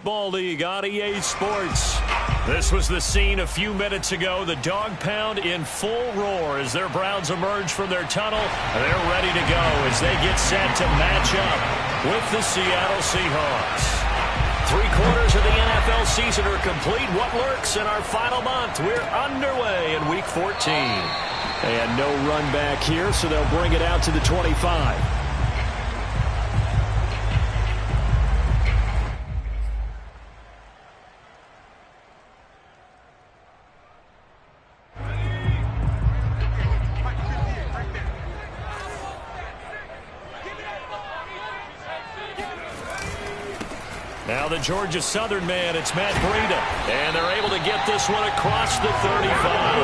Football League on EA Sports. This was the scene a few minutes ago. The dog pound in full roar as their Browns emerge from their tunnel. They're ready to go as they get set to match up with the Seattle Seahawks. 3/4 of the NFL season are complete. What lurks in our final month? We're underway in Week 14. And no run back here, so they'll bring it out to the 25. Now the Georgia Southern man, it's Matt Breida. And they're able to get this one across the 35.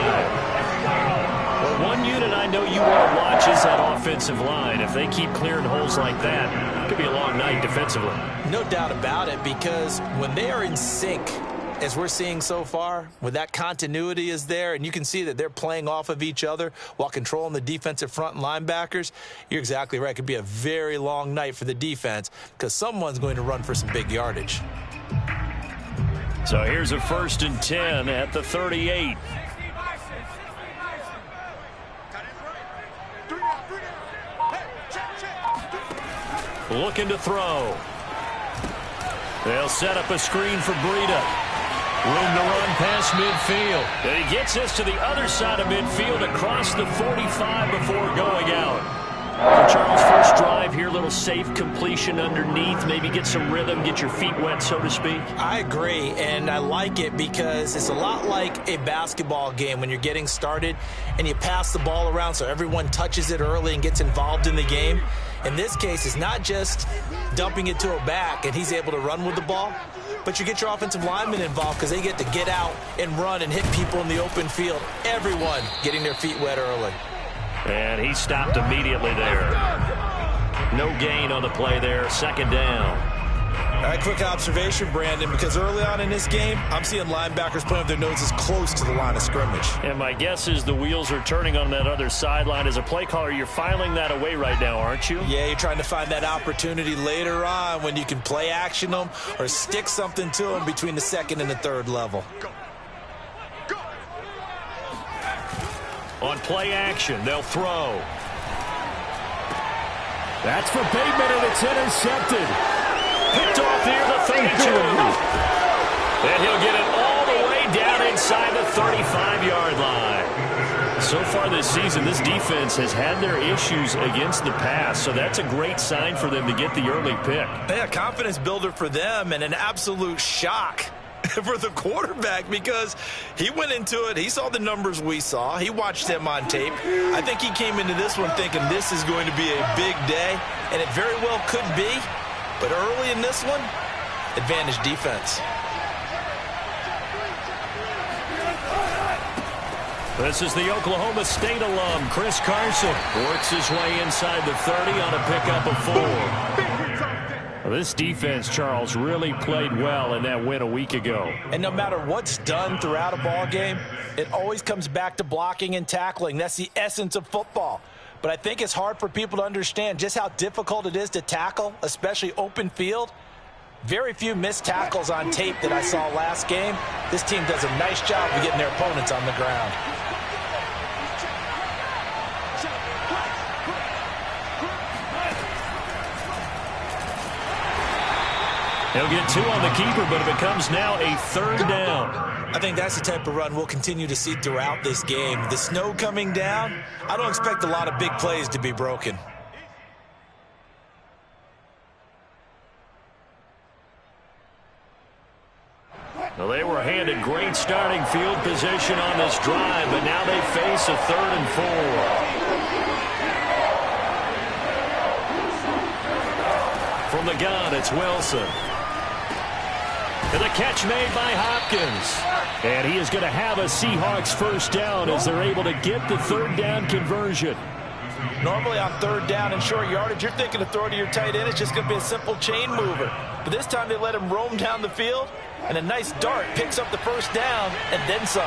Well, one unit I know you want to watch is that offensive line. If they keep clearing holes like that, it could be a long night defensively. No doubt about it, because when they are in sync, as we're seeing so far, when that continuity is there, and you can see that they're playing off of each other while controlling the defensive front and linebackers, you're exactly right. It could be a very long night for the defense because someone's going to run for some big yardage. So here's a 1st and 10 at the 38. Looking to throw. They'll set up a screen for Breida. Room to run past midfield. And he gets this to the other side of midfield across the 45 before going out. For Charles' first drive here, little safe completion underneath. Maybe get some rhythm, get your feet wet, so to speak. I agree, and I like it because it's a lot like a basketball game when you're getting started and you pass the ball around so everyone touches it early and gets involved in the game. In this case, it's not just dumping it to a back and he's able to run with the ball, but you get your offensive linemen involved because they get to get out and run and hit people in the open field. Everyone getting their feet wet early. And he stopped immediately there. No gain on the play there. 2nd down. All right, quick observation, Brandon, because early on in this game, I'm seeing linebackers putting up their noses close to the line of scrimmage. And my guess is the wheels are turning on that other sideline. As a play caller, you're filing that away right now, aren't you? Yeah, you're trying to find that opportunity later on when you can play action them or stick something to them between the 2nd and the 3rd level. On play action, they'll throw. That's for Bateman, and it's intercepted. Picked off near the 32. And he'll get it all the way down inside the 35-yard line. So far this season, this defense has had their issues against the pass, so that's a great sign for them to get the early pick. Yeah, confidence builder for them and an absolute shock for the quarterback because he went into it. He saw the numbers we saw. He watched him on tape. I think he came into this one thinking this is going to be a big day, and it very well could be. But early in this one, advantage defense. This is the Oklahoma State alum, Chris Carson. Works his way inside the 30 on a pickup of 4. This defense, Charles, really played well in that win a week ago. And no matter what's done throughout a ball game, it always comes back to blocking and tackling. That's the essence of football. But I think it's hard for people to understand just how difficult it is to tackle, especially open field. Very few missed tackles on tape that I saw last game. This team does a nice job of getting their opponents on the ground. He'll get 2 on the keeper, but it becomes now a 3rd down. I think that's the type of run we'll continue to see throughout this game. The snow coming down, I don't expect a lot of big plays to be broken. Well, they were handed great starting field position on this drive, but now they face a 3rd and 4. From the gun, it's Wilson. And the catch made by Hopkins. And he is going to have a Seahawks 1st down as they're able to get the 3rd down conversion. Normally on 3rd down and short yardage, you're thinking of throwing to your tight end. It's just going to be a simple chain mover. But this time they let him roam down the field, and a nice dart picks up the 1st down and then some.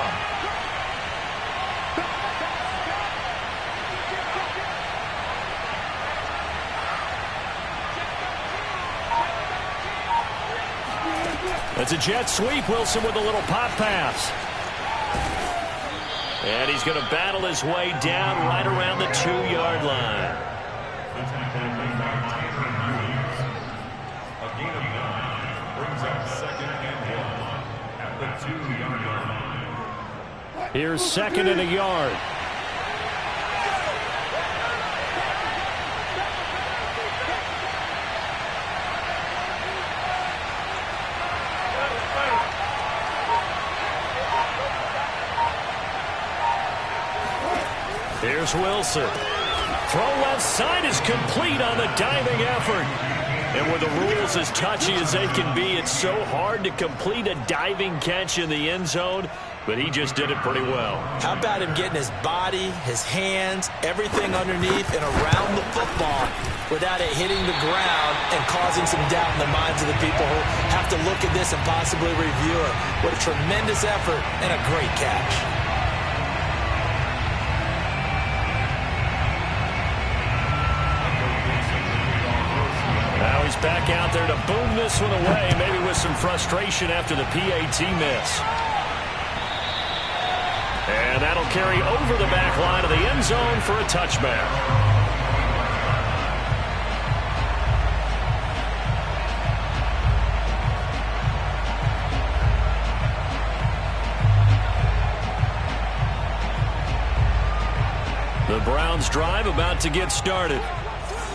That's a jet sweep. Wilson with a little pop pass. And he's going to battle his way down right around the 2-yard line. A gain of 9 brings up 2nd and 1 at the 2-yard line. Here's 2nd and a yard. Here's Wilson. Throw left side is complete on the diving effort. And with the rules as touchy as they can be, it's so hard to complete a diving catch in the end zone, but he just did it pretty well. How about him getting his body, his hands, everything underneath and around the football without it hitting the ground and causing some doubt in the minds of the people who have to look at this and possibly review it. What a tremendous effort and a great catch. Now he's back out there to boom this one away, maybe with some frustration after the PAT miss. And that'll carry over the back line of the end zone for a touchback. The Browns drive about to get started.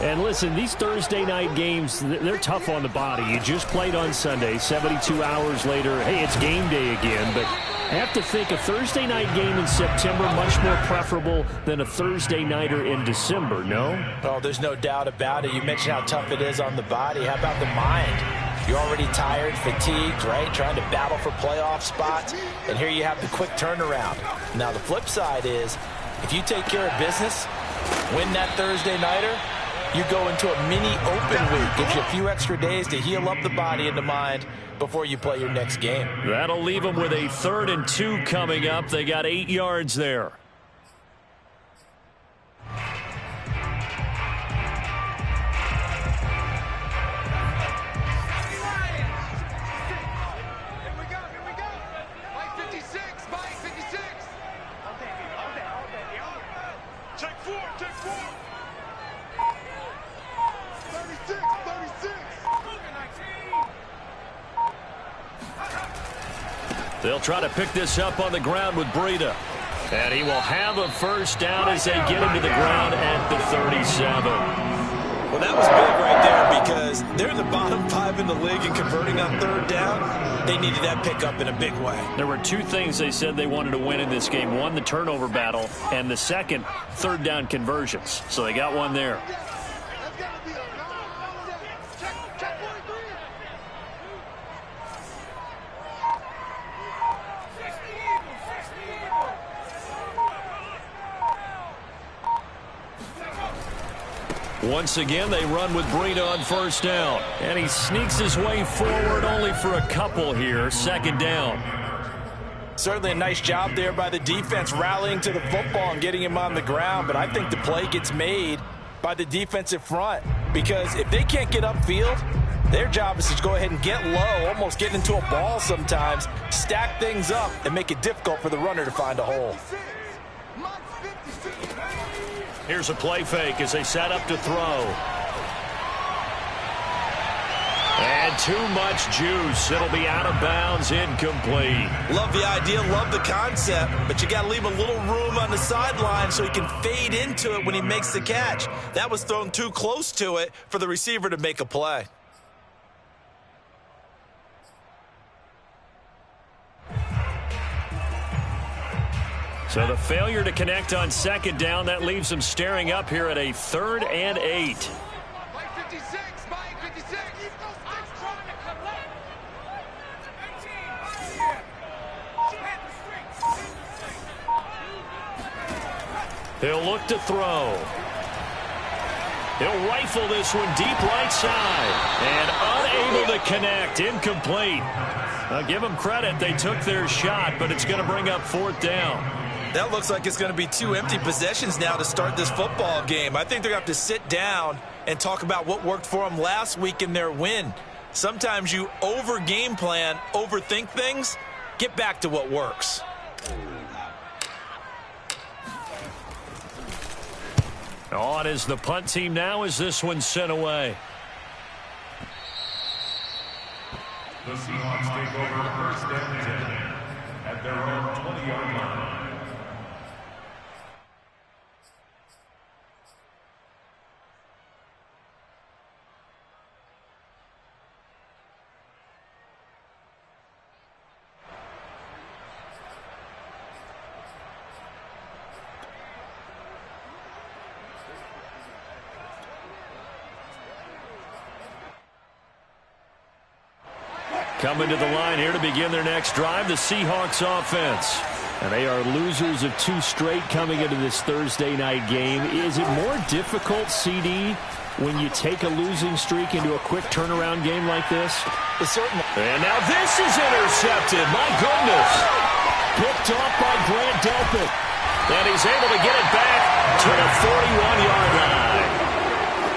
And listen, these Thursday night games, they're tough on the body. You just played on Sunday, 72 hours later, hey, it's game day again. But I have to think a Thursday night game in September much more preferable than a Thursday nighter in December, no? Oh, there's no doubt about it. You mentioned how tough it is on the body. How about the mind? You're already tired, fatigued, right? Trying to battle for playoff spots. And here you have the quick turnaround. Now, the flip side is, if you take care of business, win that Thursday nighter, you go into a mini open week. Gives you a few extra days to heal up the body and the mind before you play your next game. That'll leave them with a 3rd and 2 coming up. They got 8 yards there. They'll try to pick this up on the ground with Breida. And he will have a first down as they get him to the ground at the 37. Well, that was big right there because they're in the bottom 5 in the league and converting on 3rd down. They needed that pickup in a big way. There were 2 things they said they wanted to win in this game. One, the turnover battle, and the second, 3rd down conversions. So they got one there. Once again, they run with Breida on first down. And he sneaks his way forward only for a couple here. 2nd down. Certainly a nice job there by the defense rallying to the football and getting him on the ground. But I think the play gets made by the defensive front. Because if they can't get upfield, their job is to go ahead and get low, almost get into a ball sometimes, stack things up, and make it difficult for the runner to find a hole. Here's a play fake as they set up to throw. And too much juice. It'll be out of bounds, incomplete. Love the idea, love the concept, but you got to leave a little room on the sideline so he can fade into it when he makes the catch. That was thrown too close to it for the receiver to make a play. So the failure to connect on 2nd down, that leaves them staring up here at a 3rd and 8. He'll look to throw. He'll rifle this one deep right side. And unable to connect. Incomplete. Now give them credit. They took their shot, but it's going to bring up 4th down. That looks like it's going to be 2 empty possessions now to start this football game. I think they're going to have to sit down and talk about what worked for them last week in their win. Sometimes you over-game plan, overthink things. Get back to what works. On is the punt team now as this one's sent away. The Seahawks take over first and 10 at their own 20-yard line. Coming to the line here to begin their next drive, the Seahawks offense. And they are losers of 2 straight coming into this Thursday night game. Is it more difficult, CD, when you take a losing streak into a quick turnaround game like this? Certainly. And now this is intercepted. My goodness. Picked off by Grant Delpit. And he's able to get it back to the 41-yard line.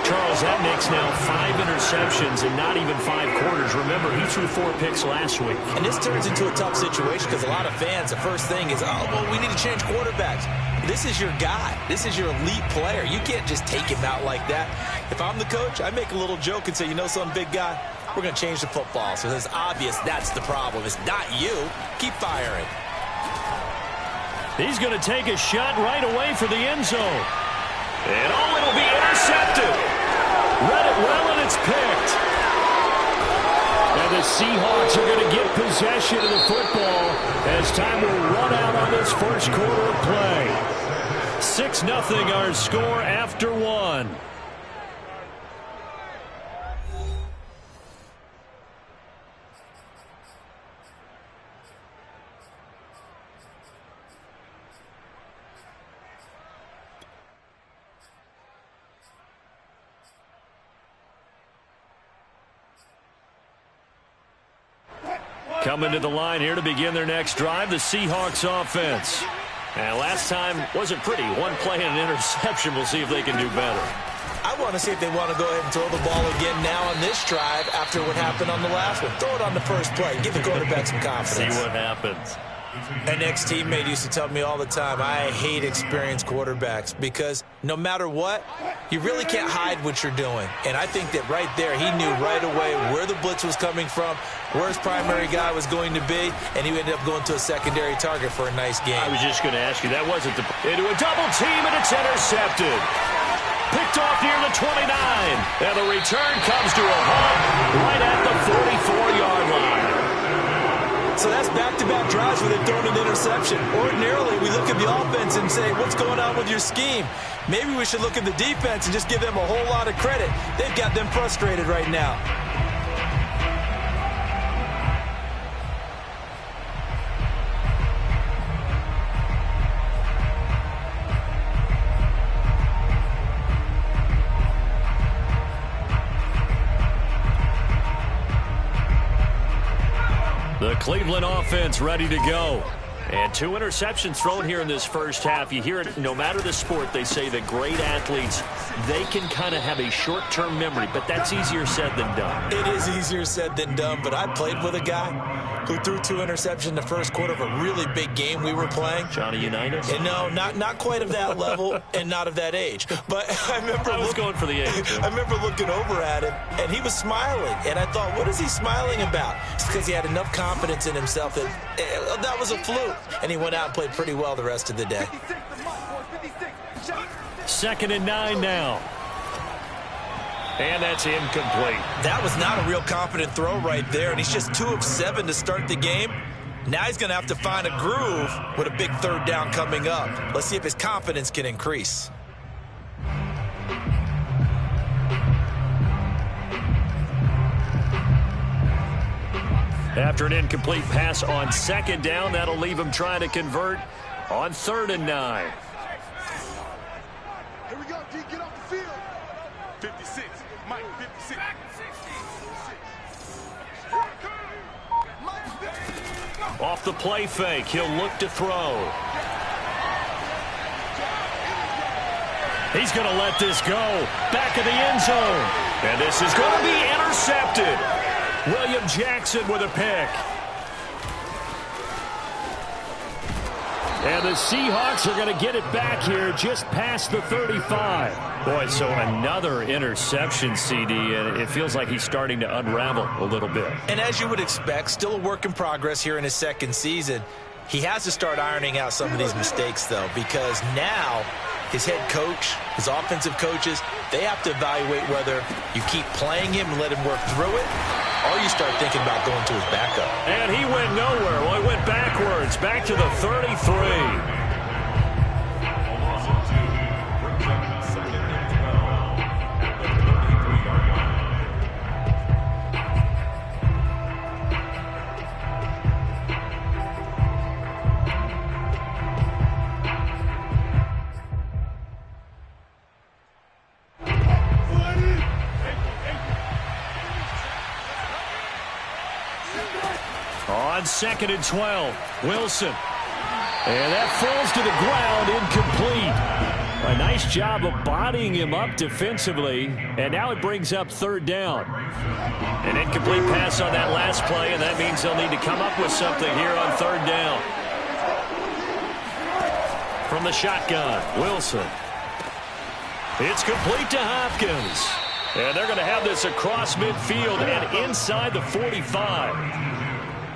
Charles, that makes now 5 interceptions in not even 5 quarters. Remember, he threw 4 picks last week. And this turns into a tough situation because a lot of fans, the first thing is, oh, well, we need to change quarterbacks. This is your guy. This is your elite player. You can't just take him out like that. If I'm the coach, I make a little joke and say, you know something, big guy? We're going to change the football. So it's obvious that's the problem. It's not you. Keep firing. He's going to take a shot right away for the end zone. And, oh, it'll be intercepted. Read it well, and it's picked. And the Seahawks are going to get possession of the football as time will run out on this first quarter of play. 6-0 our score after 1. Coming to the line here to begin their next drive, the Seahawks offense. And last time wasn't pretty. 1 play and an interception. We'll see if they can do better. I want to see if they want to go ahead and throw the ball again now on this drive after what happened on the last one. Throw it on the first play. Give the quarterback some confidence. See what happens. An ex-teammate used to tell me all the time, I hate experienced quarterbacks because no matter what, you really can't hide what you're doing. And I think that right there, he knew right away where the blitz was coming from, where his primary guy was going to be, and he ended up going to a secondary target for a nice game. I was just going to ask you, that wasn't the... Into a double team, and it's intercepted. Picked off near the 29. And the return comes to a halt right at the 44-yard line. So that's back-to-back drives where they've thrown an interception. Ordinarily, we look at the offense and say, what's going on with your scheme? Maybe we should look at the defense and just give them a whole lot of credit. They've got them frustrated right now. The Cleveland offense ready to go. And 2 interceptions thrown here in this first half. You hear it, no matter the sport, they say that great athletes, they can kind of have a short-term memory, but that's easier said than done. It is easier said than done, but I played with a guy who threw 2 interceptions in the first quarter of a really big game we were playing. Johnny Unitas? And no, not quite of that level and not of that age. But I remember going for the age. I remember looking over at him, and he was smiling. And I thought, what is he smiling about? It's because he had enough confidence in himself that that was a fluke. And he went out and played pretty well the rest of the day. 2nd and 9 now. And that's incomplete. That was not a real confident throw right there, and he's just 2 of 7 to start the game. Now he's going to have to find a groove with a big 3rd down coming up. Let's see if his confidence can increase. After an incomplete pass on 2nd down, that'll leave him trying to convert on 3rd and 9. Here we go, D, get off the field. 56, Mike, 56. Off the play fake, he'll look to throw. He's going to let this go. Back of the end zone. And this is going to be intercepted. William Jackson with a pick. And the Seahawks are going to get it back here just past the 35. Boy, so another interception, CD, and it feels like he's starting to unravel a little bit. And as you would expect, still a work in progress here in his second season. He has to start ironing out some of these mistakes, though, because now his head coach, his offensive coaches, they have to evaluate whether you keep playing him and let him work through it, or you start thinking about going to his backup. And he went nowhere. Well, he went backwards, back to the 33. On 2nd and 12, Wilson. And that falls to the ground, incomplete. A nice job of bodying him up defensively, and now it brings up 3rd down. An incomplete pass on that last play, and that means they'll need to come up with something here on 3rd down. From the shotgun, Wilson. It's complete to Hopkins. And they're going to have this across midfield and inside the 45.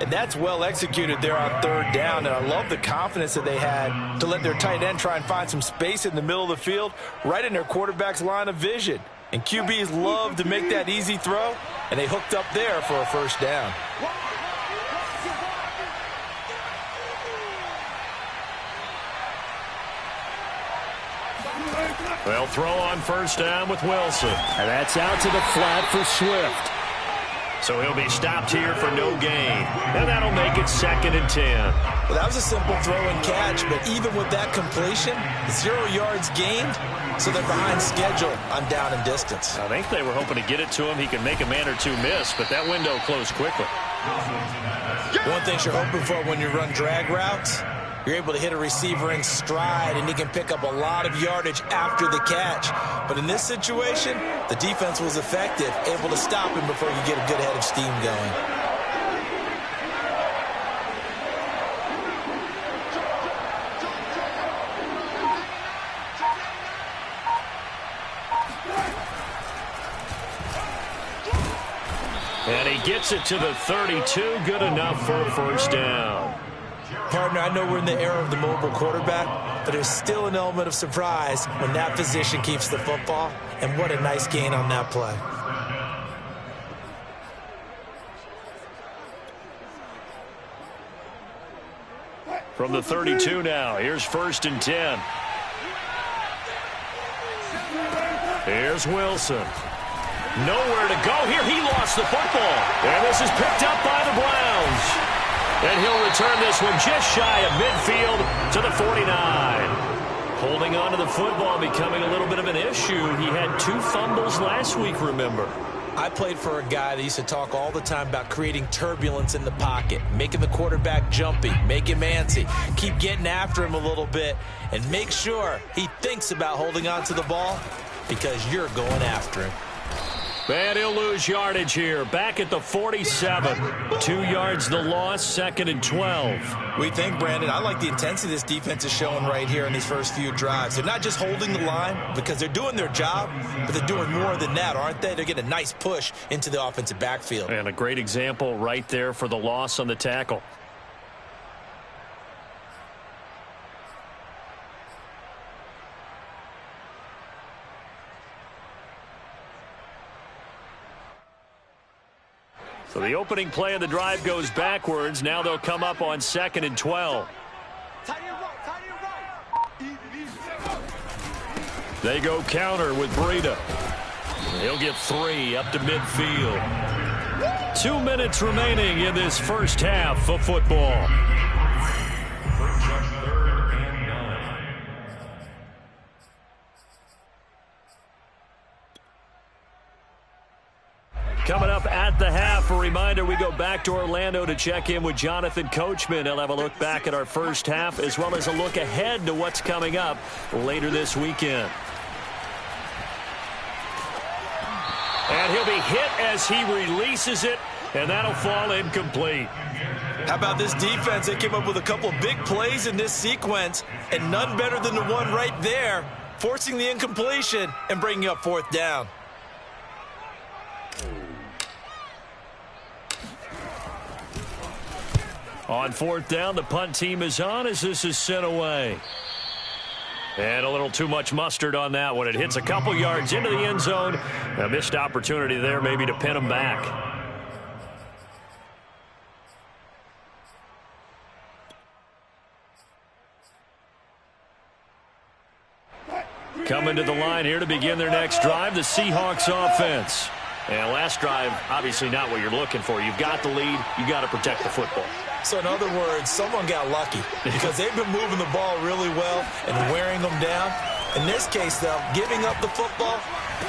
And that's well executed there on 3rd down. And I love the confidence that they had to let their tight end try and find some space in the middle of the field, right in their quarterback's line of vision. And QBs love to make that easy throw, and they hooked up there for a 1st down. They'll throw on 1st down with Wilson. And that's out to the flat for Swift. So he'll be stopped here for no gain. And that'll make it 2nd and 10. Well, that was a simple throw and catch, but even with that completion, 0 yards gained, so they're behind schedule on down and distance. I think they were hoping to get it to him. He could make a man or two miss, but that window closed quickly. One thing you're hoping for when you run drag routes, you're able to hit a receiver in stride, and he can pick up a lot of yardage after the catch. But in this situation, the defense was effective, able to stop him before you get a good head of steam going. And he gets it to the 32, good enough for a 1st down. Partner, I know we're in the era of the mobile quarterback, but there's still an element of surprise when that position keeps the football, and what a nice gain on that play. From the 32 now, here's 1st and 10. Here's Wilson. Nowhere to go here. He lost the football. And this is picked up by the Browns. And he'll return this one just shy of midfield to the 49. Holding on to the football becoming a little bit of an issue. He had 2 fumbles last week, remember. I played for a guy that used to talk all the time about creating turbulence in the pocket, making the quarterback jumpy, make him antsy, keep getting after him a little bit, and make sure he thinks about holding on to the ball because you're going after him. And he'll lose yardage here. Back at the 47. 2 yards the loss, 2nd and 12. We think, Brandon, I like the intensity this defense is showing right here in these first few drives. They're not just holding the line because they're doing their job, but they're doing more than that, aren't they? They're getting a nice push into the offensive backfield. And a great example right there for the loss on the tackle. So the opening play of the drive goes backwards. Now they'll come up on 2nd and 12. They go counter with Breida. He'll get 3 up to midfield. 2 minutes remaining in this first half of football. Coming up at the half, a reminder, we go back to Orlando to check in with Jonathan Coachman. He'll have a look back at our first half as well as a look ahead to what's coming up later this weekend. And he'll be hit as he releases it and that'll fall incomplete. How about this defense? They came up with a couple of big plays in this sequence, and none better than the one right there, forcing the incompletion and bringing up 4th down. On 4th down, the punt team is on as this is sent away. And a little too much mustard on that one. It hits a couple yards into the end zone. A missed opportunity there maybe to pin them back. Coming to the line here to begin their next drive, the Seahawks offense. And last drive, obviously not what you're looking for. You've got the lead. You got to protect the football. So in other words, someone got lucky because they've been moving the ball really well and wearing them down. In this case, though, giving up the football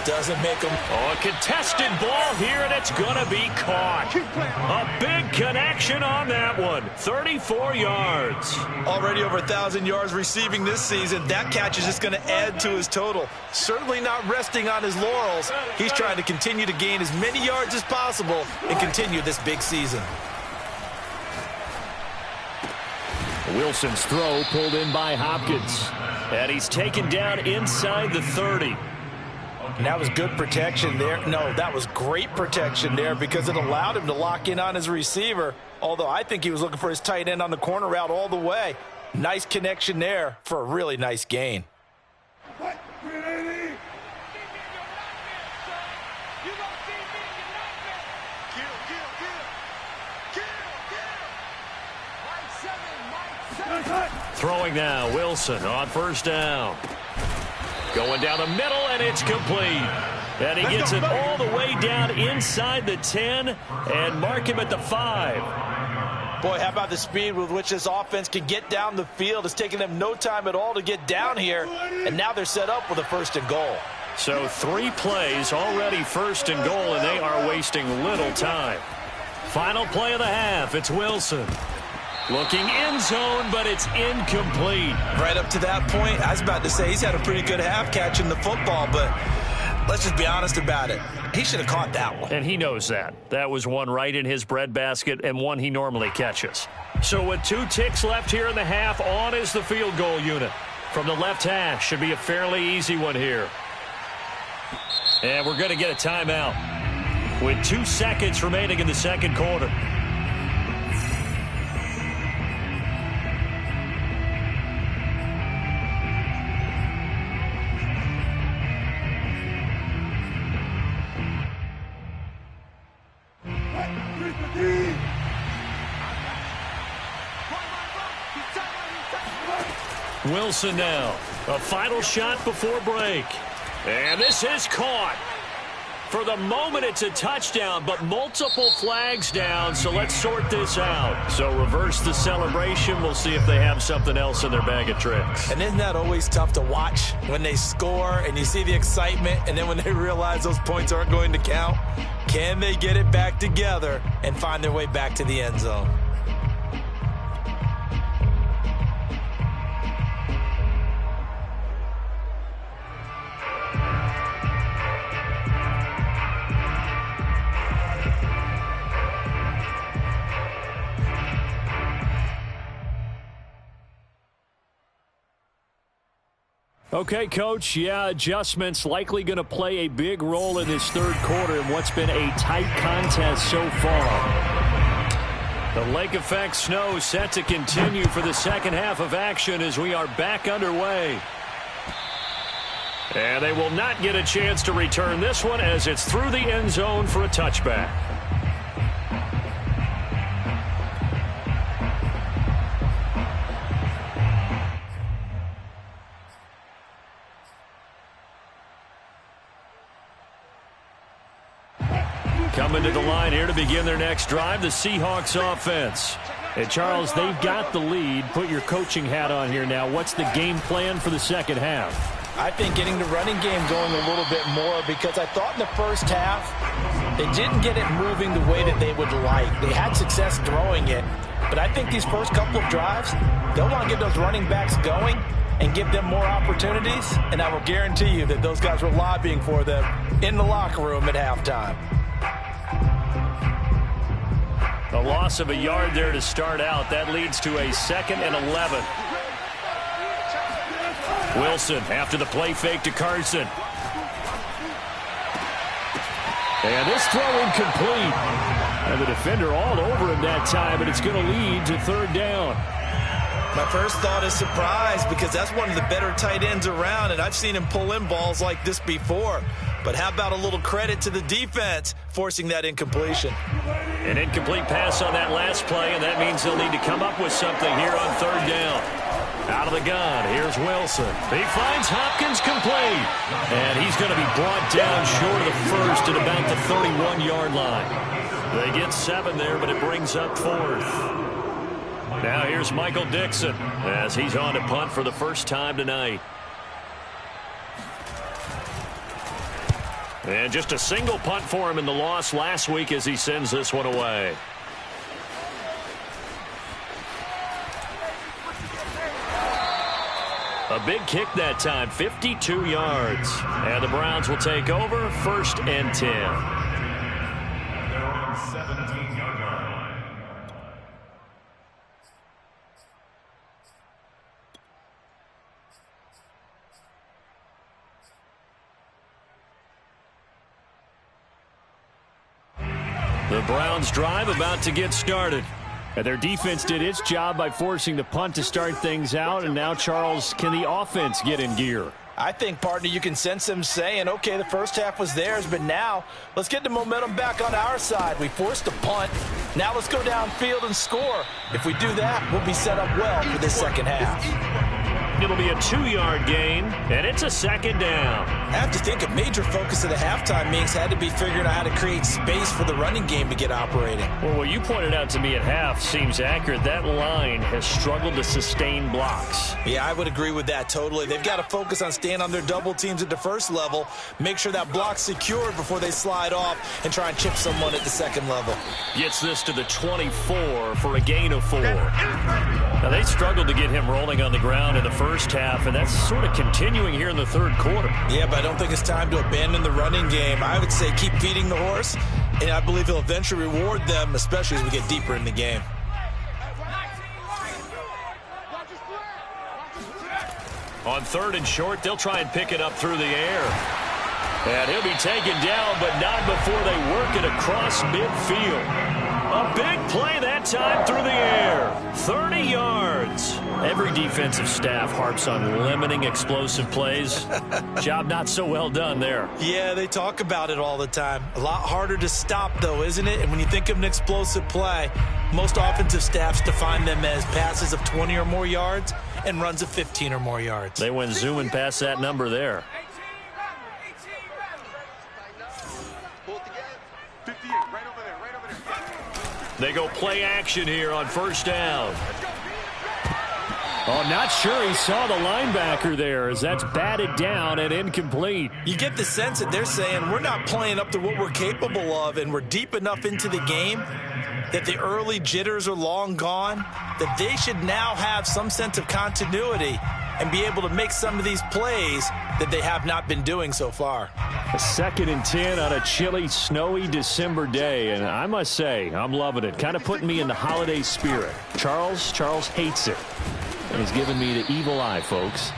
doesn't make them. Oh, a contested ball here, and it's going to be caught. A big connection on that one. 34 yards. Already over 1,000 yards receiving this season. That catch is just going to add to his total. Certainly not resting on his laurels. He's trying to continue to gain as many yards as possible and continue this big season. Wilson's throw pulled in by Hopkins. And he's taken down inside the 30. And that was good protection there. No, that was great protection there because it allowed him to lock in on his receiver. Although I think he was looking for his tight end on the corner route all the way. Nice connection there for a really nice gain. Throwing now, Wilson on 1st down. Going down the middle, and it's complete. And he gets it all the way down inside the 10 and mark him at the 5. Boy, how about the speed with which this offense can get down the field? It's taking them no time at all to get down here, and now they're set up with a 1st and goal. So 3 plays already 1st and goal, and they are wasting little time. Final play of the half, it's Wilson. Looking end zone, but it's incomplete. Right up to that point, I was about to say he's had a pretty good half catching the football, but let's just be honest about it. He should have caught that one. And he knows that. That was one right in his breadbasket and one he normally catches. So with 2 ticks left here in the half, on is the field goal unit. From the left hash, should be a fairly easy one here. And we're going to get a timeout with 2 seconds remaining in the second quarter. Wilson now, a final shot before break. And this is caught. For the moment, it's a touchdown, but multiple flags down, so let's sort this out. So reverse the celebration. We'll see if they have something else in their bag of tricks. And isn't that always tough to watch when they score and you see the excitement, and then when they realize those points aren't going to count? Can they get it back together and find their way back to the end zone? Okay, Coach, yeah, adjustments likely going to play a big role in this 3rd quarter in what's been a tight contest so far. The lake effect snow set to continue for the second half of action as we are back underway. And they will not get a chance to return this one as it's through the end zone for a touchback. Coming to the line here to begin their next drive, the Seahawks offense. And Charles, they've got the lead. Put your coaching hat on here now. What's the game plan for the second half? I think getting the running game going a little bit more, because I thought in the first half they didn't get it moving the way that they would like. They had success throwing it, but I think these first couple of drives, they'll want to get those running backs going and give them more opportunities, and I will guarantee you that those guys were lobbying for them in the locker room at halftime. loss of a yard there to start out. That leads to a 2nd and 11. Wilson after the play fake to Carson. And this throw incomplete. And the defender all over him that time, but it's going to lead to 3rd down. My first thought is surprise, because that's one of the better tight ends around, and I've seen him pull in balls like this before. But how about a little credit to the defense forcing that incompletion? An incomplete pass on that last play, and that means they'll need to come up with something here on 3rd down. Out of the gun, here's Wilson. He finds Hopkins complete. And he's going to be brought down short of the first at about the 31-yard line. They get 7 there, but it brings up 4th. Now here's Michael Dixon as he's on to punt for the first time tonight. And just a single punt for him in the loss last week as he sends this one away. A big kick that time, 52 yards. And the Browns will take over, 1st and 10. They're on 17-yard line. The Browns drive about to get started. And their defense did its job by forcing the punt to start things out. And now, Charles, can the offense get in gear? I think, partner, you can sense them saying, okay, the first half was theirs, but now let's get the momentum back on our side. We forced a punt. Now let's go downfield and score. If we do that, we'll be set up well for this second half. It'll be a 2-yard gain, and it's a 2nd down. I have to think a major focus of the halftime meetings had to be figuring out how to create space for the running game to get operating. Well, what you pointed out to me at half seems accurate. That line has struggled to sustain blocks. Yeah, I would agree with that totally. They've got to focus on staying on their double teams at the first level, make sure that block's secured before they slide off and try and chip someone at the second level. Gets this to the 24 for a gain of 4. Now, they struggled to get him rolling on the ground in the first half, and that's sort of continuing here in the 3rd quarter. Yeah, but I don't think it's time to abandon the running game. I would say keep feeding the horse, and I believe he'll eventually reward them, especially as we get deeper in the game. On 3rd and short, they'll try and pick it up through the air. And he'll be taken down, but not before they work it across midfield. A big play that time through the air. 30 yards. Every defensive staff harps on limiting explosive plays. Job not so well done there. Yeah, they talk about it all the time. A lot harder to stop, though, isn't it? And when you think of an explosive play, most offensive staffs define them as passes of 20 or more yards and runs of 15 or more yards. They went zooming past that number there. 58, right over there, right over there. They go play action here on 1st down. Oh, not sure he saw the linebacker there as that's batted down and incomplete. You get the sense that they're saying we're not playing up to what we're capable of, and we're deep enough into the game that the early jitters are long gone, that they should now have some sense of continuity and be able to make some of these plays that they have not been doing so far. A 2nd and 10 on a chilly, snowy December day, and I must say, I'm loving it. Kind of putting me in the holiday spirit. Charles hates it. And he's giving me the evil eye, folks.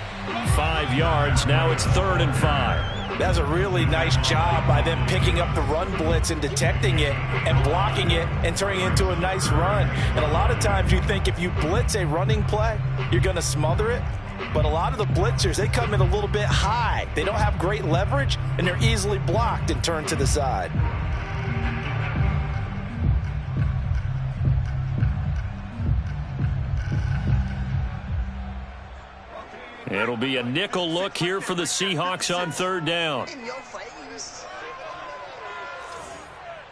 5 yards, now it's 3rd and 5. That's a really nice job by them picking up the run blitz and detecting it and blocking it and turning it into a nice run. And a lot of times you think if you blitz a running play, you're going to smother it. But a lot of the blitzers, they come in a little bit high. They don't have great leverage, and they're easily blocked and turned to the side. It'll be a nickel look here for the Seahawks on 3rd down. In your face.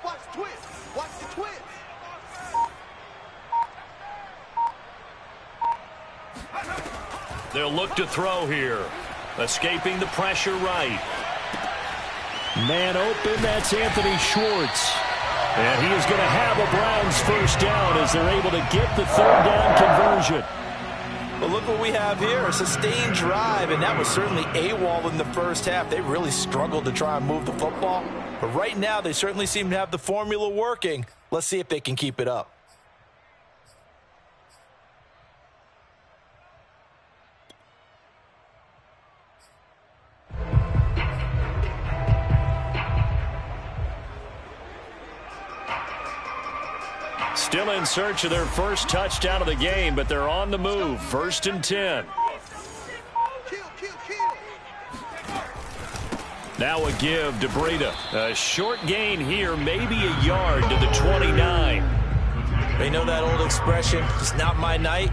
Watch the twist. Watch the twist. They'll look to throw here. Escaping the pressure right. Man open, that's Anthony Schwartz. And he is going to have a Browns 1st down as they're able to get the 3rd down conversion. But look what we have here, a sustained drive, and that was certainly AWOL in the first half. They really struggled to try and move the football. But right now, they certainly seem to have the formula working. Let's see if they can keep it up. Still in search of their first touchdown of the game, but they're on the move. 1st and 10. Now a give to Breida. A short gain here, maybe a yard to the 29. They know that old expression, it's not my night.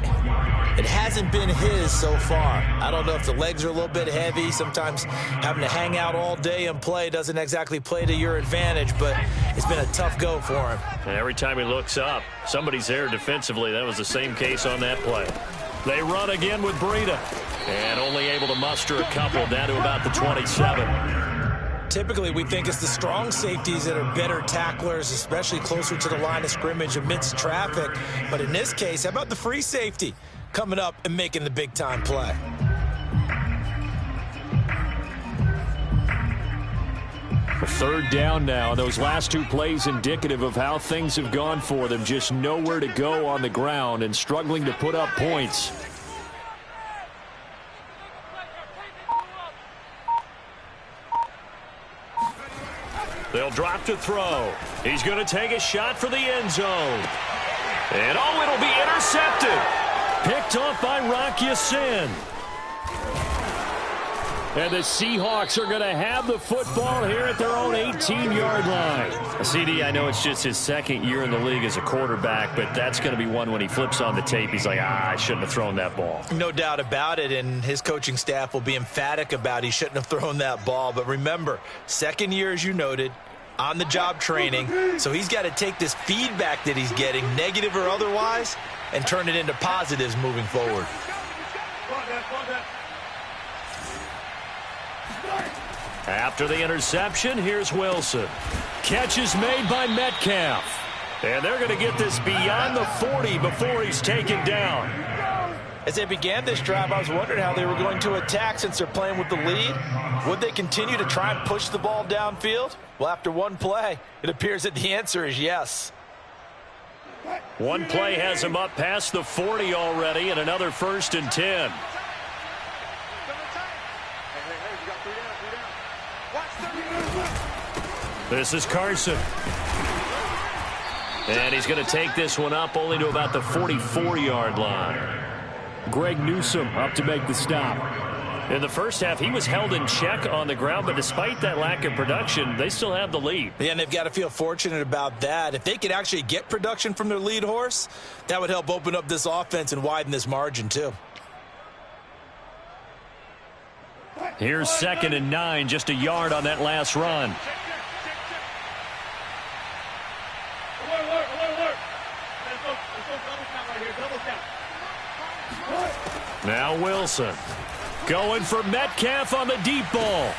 It hasn't been his so far. I don't know if the legs are a little bit heavy. Sometimes having to hang out all day and play doesn't exactly play to your advantage, but it's been a tough go for him. And every time he looks up, somebody's there defensively. That was the same case on that play. They run again with Breida, and only able to muster a couple down to about the 27. Typically, we think it's the strong safeties that are better tacklers, especially closer to the line of scrimmage amidst traffic. But in this case, how about the free safety coming up and making the big-time play? A 3rd down now. Those last 2 plays indicative of how things have gone for them. Just nowhere to go on the ground and struggling to put up points. They'll drop to throw. He's going to take a shot for the end zone. And it'll be intercepted. Picked off by Rock Ya-Sin. And the Seahawks are going to have the football here at their own 18-yard line. CD, I know it's just his 2nd year in the league as a quarterback, but that's going to be one when he flips on the tape. He's like, I shouldn't have thrown that ball. No doubt about it, and his coaching staff will be emphatic about he shouldn't have thrown that ball. But remember, 2nd year, as you noted, on-the-job training, so he's got to take this feedback that he's getting, negative or otherwise, and turn it into positives moving forward. After the interception, here's Wilson. Catch is made by Metcalf. And they're going to get this beyond the 40 before he's taken down. As they began this drive, I was wondering how they were going to attack since they're playing with the lead. Would they continue to try and push the ball downfield? Well, after one play, it appears that the answer is yes. One play has him up past the 40 already, and another 1st and 10. This is Carson. And he's going to take this one up only to about the 44-yard line. Greg Newsome up to make the stop. In the first half, he was held in check on the ground, but despite that lack of production, they still have the lead. Yeah, and they've got to feel fortunate about that. If they could actually get production from their lead horse, that would help open up this offense and widen this margin too. Here's 2nd and 9, just a yard on that last run. Now Wilson going for Metcalf on the deep ball.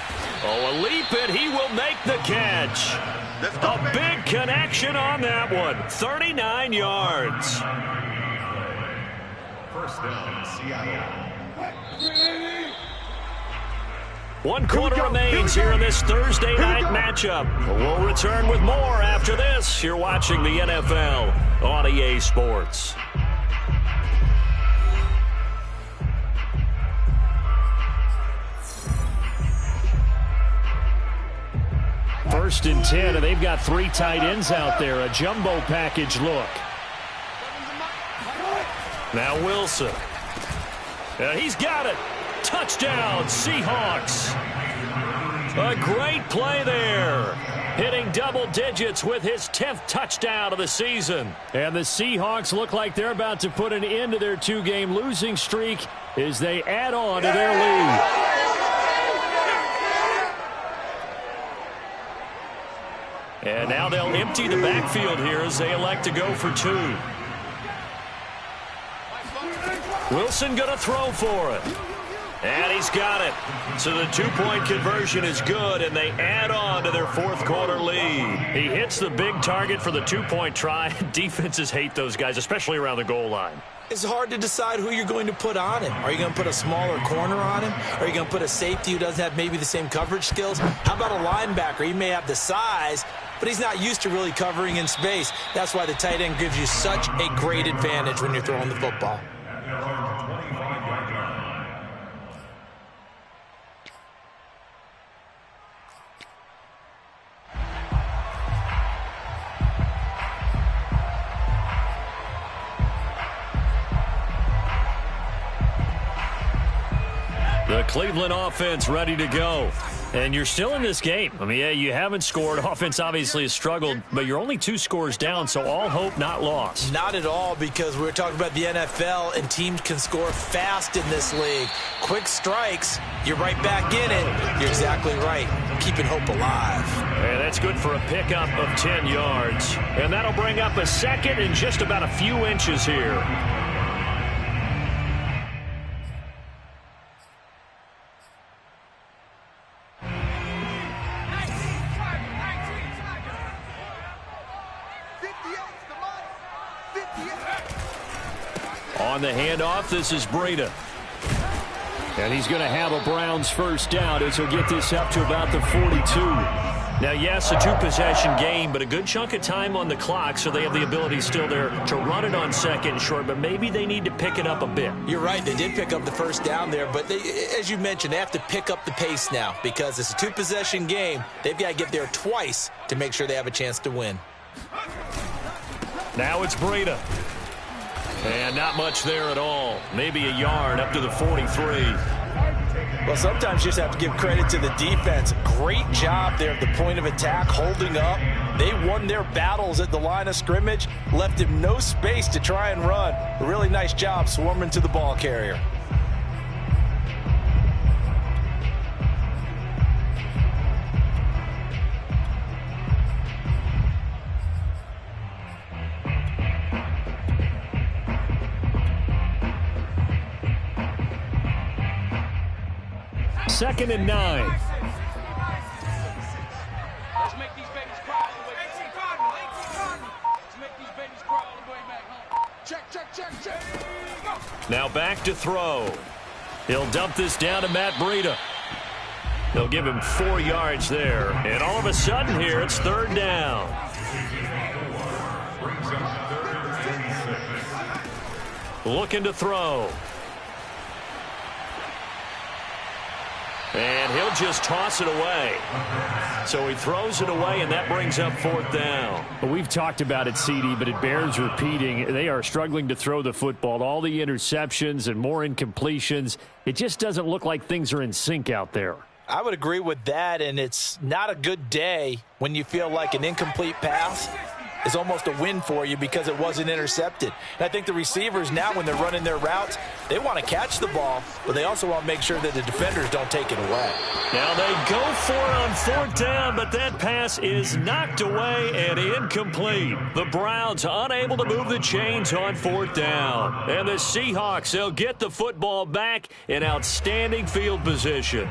Oh, a leap it. He will make the catch. A big connection on that one. 39 yards. 1st down, Seattle. 1 quarter remains here in this Thursday night matchup. We'll return with more after this. You're watching the NFL on EA Sports. First and 10, and they've got 3 tight ends out there. A jumbo package look. Now Wilson. He's got it. Touchdown, Seahawks. A great play there. Hitting double digits with his 10th touchdown of the season. And the Seahawks look like they're about to put an end to their 2-game losing streak as they add on to their lead. And now they'll empty the backfield here as they elect to go for 2. Wilson going to throw for it. And he's got it. So the 2-point conversion is good, and they add on to their 4th quarter lead. He hits the big target for the 2-point try. Defenses hate those guys, especially around the goal line. It's hard to decide who you're going to put on him. Are you going to put a smaller corner on him? Are you going to put a safety who doesn't have maybe the same coverage skills? How about a linebacker? He may have the size, but he's not used to really covering in space. That's why the tight end gives you such a great advantage when you're throwing the football. The Cleveland offense ready to go. And you're still in this game. I mean, yeah, you haven't scored. Offense obviously has struggled, but you're only 2 scores down, so all hope not lost. Not at all, because we're talking about the NFL, and teams can score fast in this league. Quick strikes, you're right back in it. You're exactly right. Keeping hope alive. And that's good for a pickup of 10 yards. And that'll bring up a second and just about a few inches here. On the handoff, this is Breida. And he's going to have a Browns first down as he'll get this up to about the 42. Now, yes, a 2-possession game, but a good chunk of time on the clock, so they have the ability still there to run it on second and short, but maybe they need to pick it up a bit. You're right. They did pick up the first down there, but they, as you mentioned, they have to pick up the pace now because it's a 2-possession game. They've got to get there twice to make sure they have a chance to win. Now it's Breida. And not much there at all. Maybe a yard up to the 43. Well, sometimes you just have to give credit to the defense. Great job there at the point of attack, holding up. They won their battles at the line of scrimmage, left him no space to try and run. A really nice job swarming to the ball carrier. Second and 9. Let's make these babies cry all the way back. Let's make these babies cry all the way back home. Check. Now back to throw. He'll dump this down to Matt Breida. They'll give him 4 yards there. And all of a sudden here, it's third down. Looking to throw. And he'll just toss it away. So he throws it away, and that brings up fourth down. Well, we've talked about it, CD, but it bears repeating. They are struggling to throw the football. All the interceptions and more incompletions. It just doesn't look like things are in sync out there. I would agree with that, and it's not a good day when you feel like an incomplete pass is almost a win for you because it wasn't intercepted. And I think the receivers now, when they're running their routes, they want to catch the ball, but they also want to make sure that the defenders don't take it away. Now they go for it on fourth down, but that pass is knocked away and incomplete. The Browns unable to move the chains on fourth down. And the Seahawks, they'll get the football back in outstanding field position.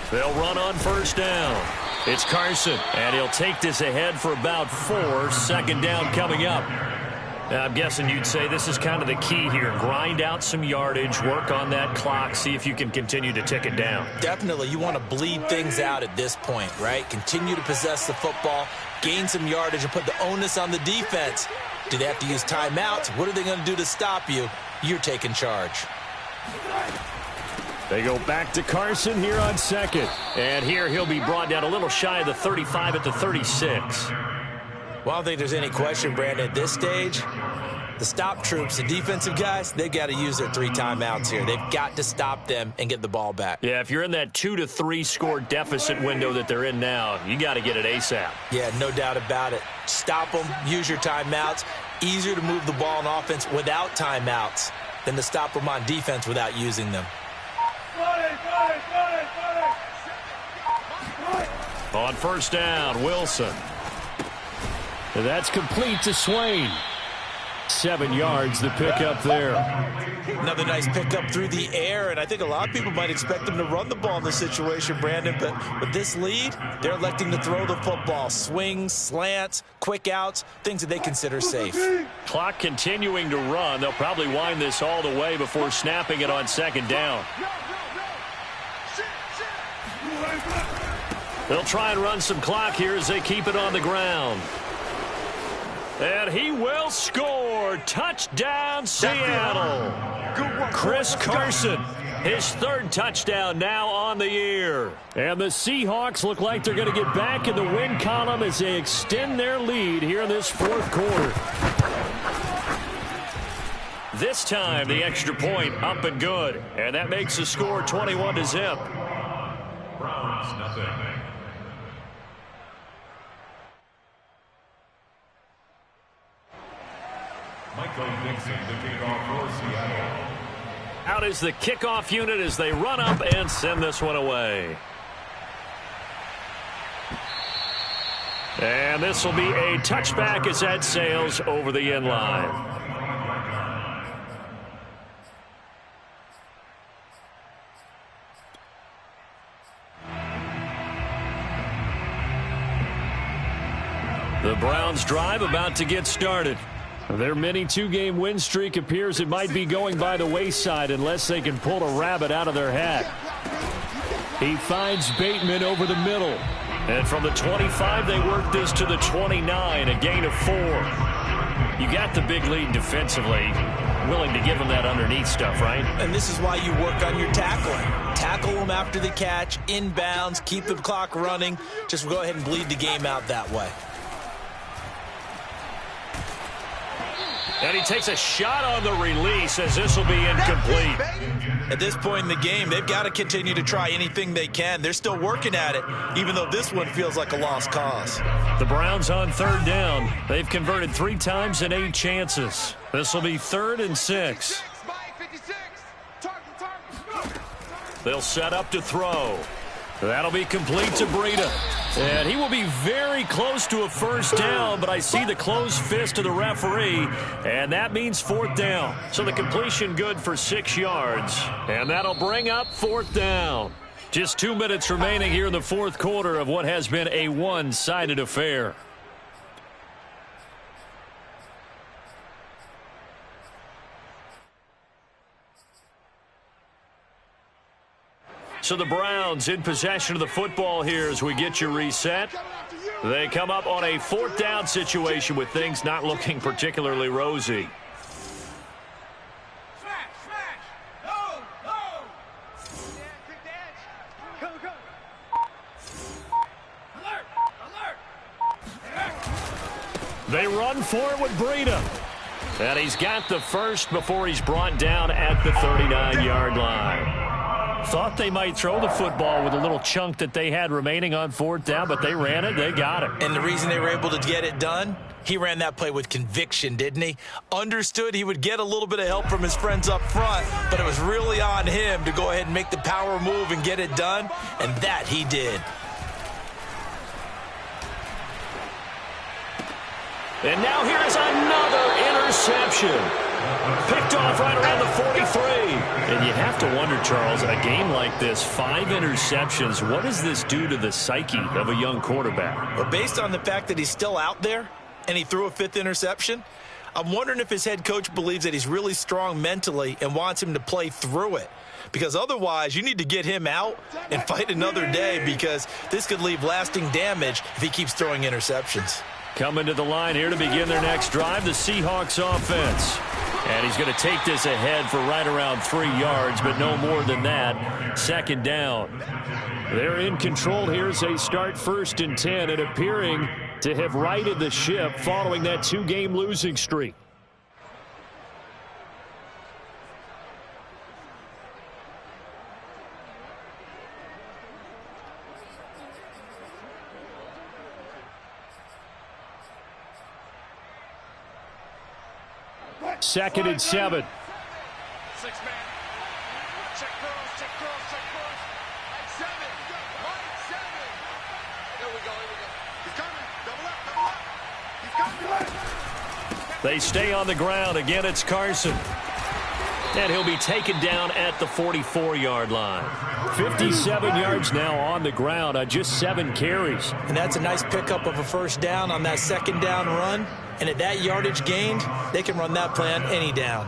They'll run on first down. It's Carson, and he'll take this ahead for about 4. Second down coming up. Now, I'm guessing you'd say this is kind of the key here. Grind out some yardage, work on that clock, see if you can continue to tick it down. Definitely. You want to bleed things out at this point, right? Continue to possess the football, gain some yardage, and put the onus on the defense. Do they have to use timeouts? What are they going to do to stop you? You're taking charge. They go back to Carson here on second. And here he'll be brought down a little shy of the 35 at the 36. Well, I don't think there's any question, Brandon. At this stage, the stop troops, the defensive guys, they've got to use their 3 timeouts here. They've got to stop them and get the ball back. Yeah, if you're in that 2 to 3 score deficit window that they're in now, you got to get it ASAP. Yeah, no doubt about it. Stop them, use your timeouts. Easier to move the ball on offense without timeouts than to stop them on defense without using them. On first down, Wilson. And that's complete to Swain. 7 yards, the pickup there. Another nice pickup through the air, and I think a lot of people might expect them to run the ball in this situation, Brandon, but with this lead, they're electing to throw the football. Swings, slants, quick outs, things that they consider safe. Clock continuing to run. They'll probably wind this all the way before snapping it on second down. They'll try and run some clock here as they keep it on the ground. And he will score. Touchdown, Seattle. Chris Carson, his third touchdown now on the year. And the Seahawks look like they're going to get back in the win column as they extend their lead here in this fourth quarter. This time, the extra point up and good. And that makes the score 21-0. Browns, nothing. Michael Dixon to kick off for Seattle. Out is the kickoff unit as they run up and send this one away. And this will be a touchback as that sails over the end line. The Browns drive about to get started. Their mini two-game win streak appears it might be going by the wayside unless they can pull a rabbit out of their hat. He finds Bateman over the middle. And from the 25, they work this to the 29, a gain of 4. You got the big lead defensively. Willing to give them that underneath stuff, right? And this is why you work on your tackling. Tackle them after the catch, inbounds, keep the clock running. Just go ahead and bleed the game out that way. And he takes a shot on the release as this will be incomplete. At this point in the game, they've got to continue to try anything they can. They're still working at it, even though this one feels like a lost cause. The Browns on third down. They've converted 3 times in 8 chances. This will be 3rd and 6. They'll set up to throw. That'll be complete to Breida. And he will be very close to a first down, but I see the closed fist of the referee, and that means 4th down. So the completion good for 6 yards, and that'll bring up 4th down. Just 2 minutes remaining here in the fourth quarter of what has been a one-sided affair. So the Browns in possession of the football here as we get you reset. They come up on a 4th down situation with things not looking particularly rosy. They run for it with Breida. And he's got the first before he's brought down at the 39-yard line. Thought they might throw the football with a little chunk that they had remaining on 4th down, but they ran it. They got it. And the reason they were able to get it done, he ran that play with conviction, didn't he? Understood he would get a little bit of help from his friends up front, but it was really on him to go ahead and make the power move and get it done, and that he did. And now here is another interception. Picked off right around the 43. And you have to wonder, Charles, a game like this, 5 interceptions, what does this do to the psyche of a young quarterback? Well, based on the fact that he's still out there and he threw a 5th interception, I'm wondering if his head coach believes that he's really strong mentally and wants him to play through it. Because otherwise, you need to get him out and fight another day, because this could leave lasting damage if he keeps throwing interceptions. Coming to the line here to begin their next drive, the Seahawks offense. And he's going to take this ahead for right around 3 yards, but no more than that. 2nd down. They're in control here as they start 1st and 10 and appearing to have righted the ship following that 2-game losing streak. Second and 7. 6 man. Check cross, check cross, check cross. 7. 7. There we go, He's coming. Double up. He's coming. They stay on the ground. Again, it's Carson. And he'll be taken down at the 44-yard line. 57 yards now on the ground on just 7 carries. And that's a nice pickup of a first down on that 2nd down run. And at that yardage gained, they can run that play on any down.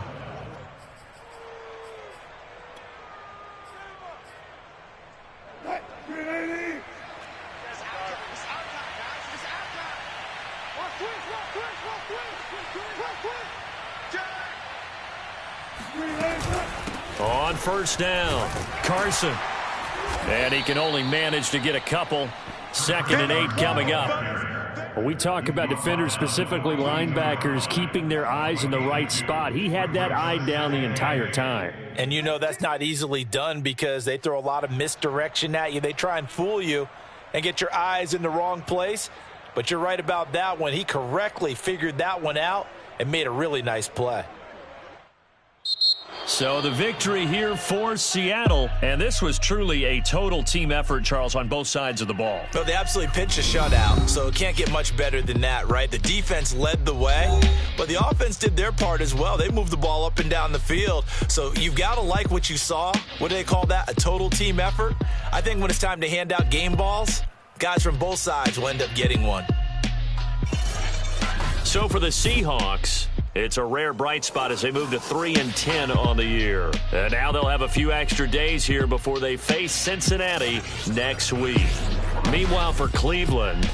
on first down. Carson. And he can only manage to get a couple. 2nd and 8 coming up. When we talk about defenders, specifically linebackers, keeping their eyes in the right spot. He had that eye down the entire time. And you know that's not easily done because they throw a lot of misdirection at you. They try and fool you and get your eyes in the wrong place. But you're right about that one. He correctly figured that one out and made a really nice play. So the victory here for Seattle. And this was truly a total team effort, Charles, on both sides of the ball. No, they absolutely pitched a shutout, so it can't get much better than that, right? The defense led the way, but the offense did their part as well. They moved the ball up and down the field. So you've got to like what you saw. What do they call that? A total team effort? I think when it's time to hand out game balls, guys from both sides will end up getting one. So for the Seahawks, it's a rare bright spot as they move to 3-10 on the year. And now they'll have a few extra days here before they face Cincinnati next week. Meanwhile, for Cleveland,